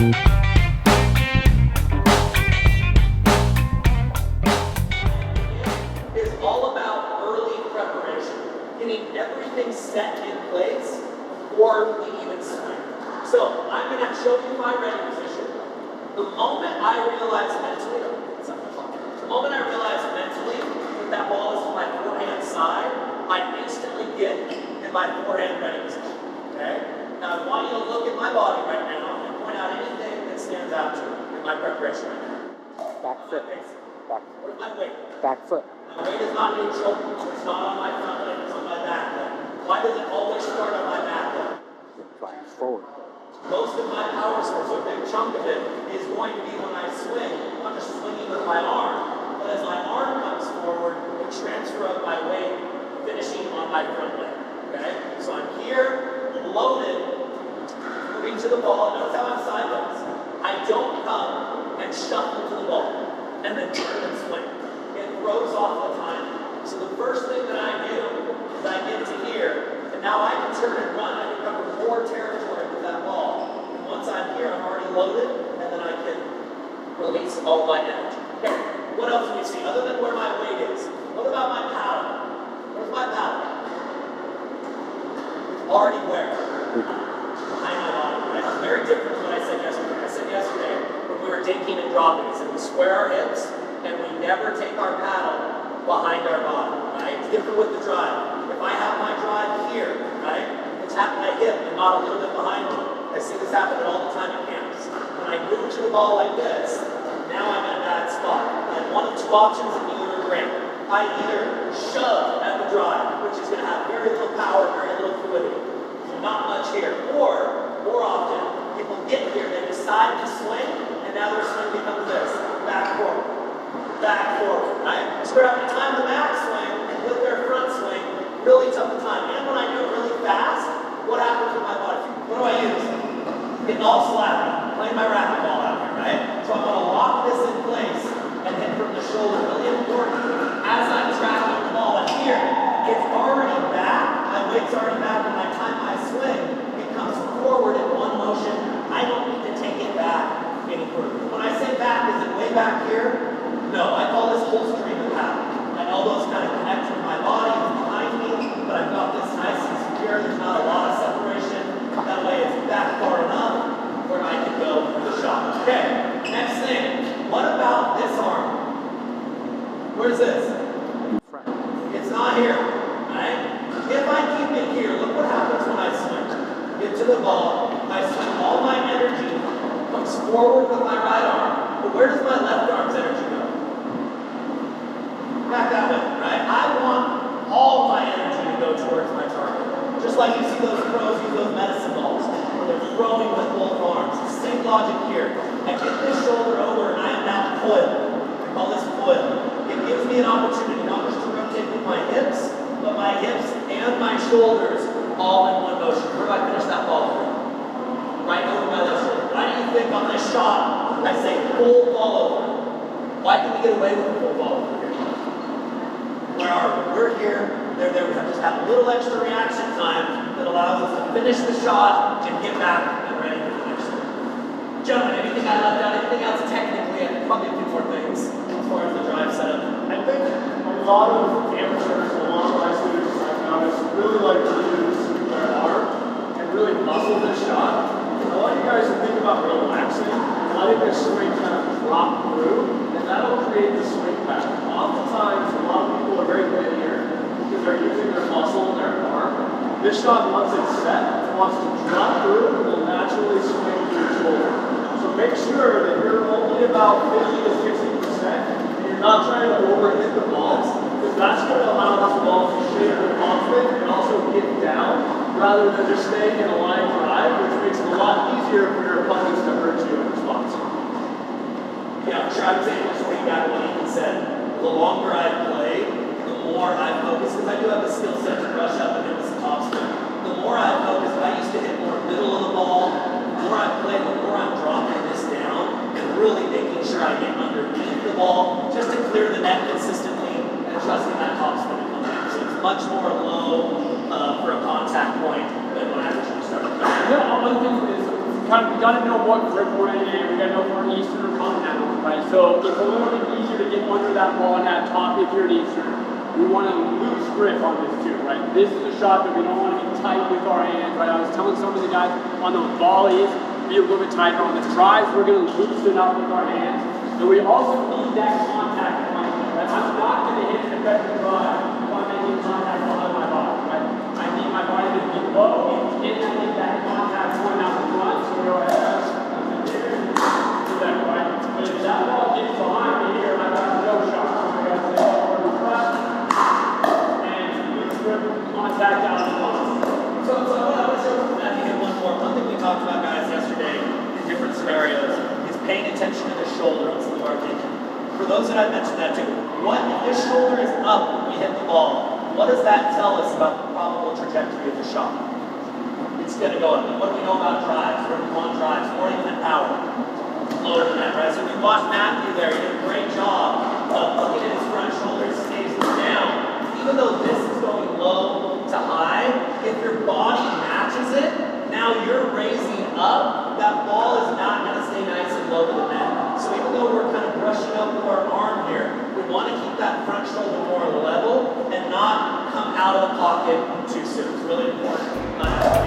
Is all about early preparation, getting everything set in place before we even swing. So I'm going to show you my ready position. The moment I realize mentally that that ball is on my forehand side, I instantly get in my forehand ready position. Okay? Now I want you to look at my body right now and point out anything that stands out to you in my preparation right now. Back foot. Back. What is my weight? Back foot. My weight is not neutral. It's not on my front leg. It's on my back leg. Why does it always start on my back leg? It flies forward. Most of my power source, a big chunk of it, is going to be when I swing. I'm just swinging with my arm. But as my arm comes forward, the transfer of my weight finishing on my front leg. Okay? So I'm here, loaded, moving to the ball. Notice how I'm sideways. I don't come and shuffle to the ball and then turn and swing. It throws off the time. So the first thing that I do is I get to here, and now I can turn and run. I can cover more territory with that ball. And once I'm here, I'm already loaded, and then I can release all my energy. Okay, what else do we see? Other than where my weight is, what about my paddle? Where's my paddle? It's already where? Behind my body, right? It's very different from what I said yesterday. I said yesterday, when we were dinking and dropping, I said we square our hips, and we never take our paddle behind our body, right? It's different with the drive. If I have my drive here, right, it's at my hip and not a little bit behind me. I see this happen all the time at camps. When I move to the ball like this, now I'm in a bad spot. I have one of two options in either grant. I either shove at the drive, which is going to have very little power, very little fluidity, not much here, or more often, people get here, they decide to swing, and now their swing becomes this, back forward, right? So they're having to time the back swing with their front swing, really tough to time. And when I do it really fast, what happens with my body? What do I use? Getting all slappy, playing my racquetball out here, right? So I'm going to lock this in place and hit from the shoulder, really important. As I'm tracking the ball, and here, it's already back, my weight's already back, and by the time I swing, it comes forward in one motion. I don't need to take it back any further. When I say back, is it way back here? No, I call this holstering the paddle. My elbows kind of connect with my body, it's behind me, but I've got this nice and secure. There's not a lot of separation. That way it's back far enough where I can go for the shot. Okay, next thing. What about this arm? Where's this? It's not here, right? If I keep it here, look what happens when I swing. Get to the ball, I swing, all my energy comes forward with my right arm, but where does my left arm's energy go? Back that way, right? I want all my energy to go towards my target. Just like you see those pros use those medicine balls, where they're throwing with both arms. It's the same logic here. I get this shoulder over and I am now coiled. I call this coil. It gives me an opportunity not just to rotate with my hips, but my hips and my shoulders all in one motion. Where do I finish that ball through? Right over my left shoulder. Why do you think on my shot, I say full follow-through? Why can we get away with a full follow-through here? Where are we? We're here. They're there. We have just have a little extra reaction time that allows us to finish the shot and get back and ready for the next one. Gentlemen, anything I left out? Anything else technically? I probably a few more things as far as the drive setup. I think a lot of amateurs, a lot of my students I've noticed really like to use their arm and really muscle this shot. I want you guys to think about relaxing, letting this swing kind of drop through, and that'll create the swing pattern. Oftentimes, a lot of people are very good here because they're using their muscle and their arm. This shot, once it's set, it wants to drop through and will naturally swing to your shoulder. So make sure that you're only about 50 to 60%, and you're not trying to overhit the balls, because that's going to allow this ball to shake with confidence and also get down, rather than just staying in a line drive, which makes it a lot easier for your opponents to hurt you in response. Yeah, I'm sure I was able to speak back what Ethan said. The longer I play, the more I focus, because I do have a skill set to brush up and hit some top spin. The more I focus, I used to hit more middle of the ball. The more I play, the more I'm dropping this down and really making sure I get underneath the ball just to clear the net consistently and trusting that top spin to come back. So it's much more low for a contact point than when I originally started. we gotta know what grip we're in, we gotta know if we're Eastern or Continental, right? So it's a little bit easier to get under that ball and that top if you're an Eastern. We want to loose grip on this too, right? This is a shot that we don't want to be tight with our hands, right? I was telling some of the guys on those volleys, be a little bit tighter. On the drives, we're going to loosen up with our hands. And we also need that contact point, right? I'm not going to hit an effective drive if I'm making contact behind my body, right? I need my body to be low and I need that contact point out the front. So we go ahead, do that, right? But if that ball gets behind me here, I've got no shot. So we got to say, contact out of the box. So I want to show you one more. One thing we talked about, guys, yesterday in different scenarios is paying attention to the shoulder on some of our thinking. For those that I mentioned that too, what if this shoulder is up when we hit the ball? What does that tell us about the probable trajectory of the shot? It's going to go up. And what do we know about drives? Where do we want drives? Or even power? Lower than that, right? So if you watch Matthew there, he did a great job of looking at his front shoulder, he stays down. Even though this is going low to high, if your body matches it, now you're raising up, that ball is not going to stay nice and low to the net. So even though we're kind of brushing up with our arm here, we want to keep that front shoulder more level and not come out of the pocket too soon. It's really important.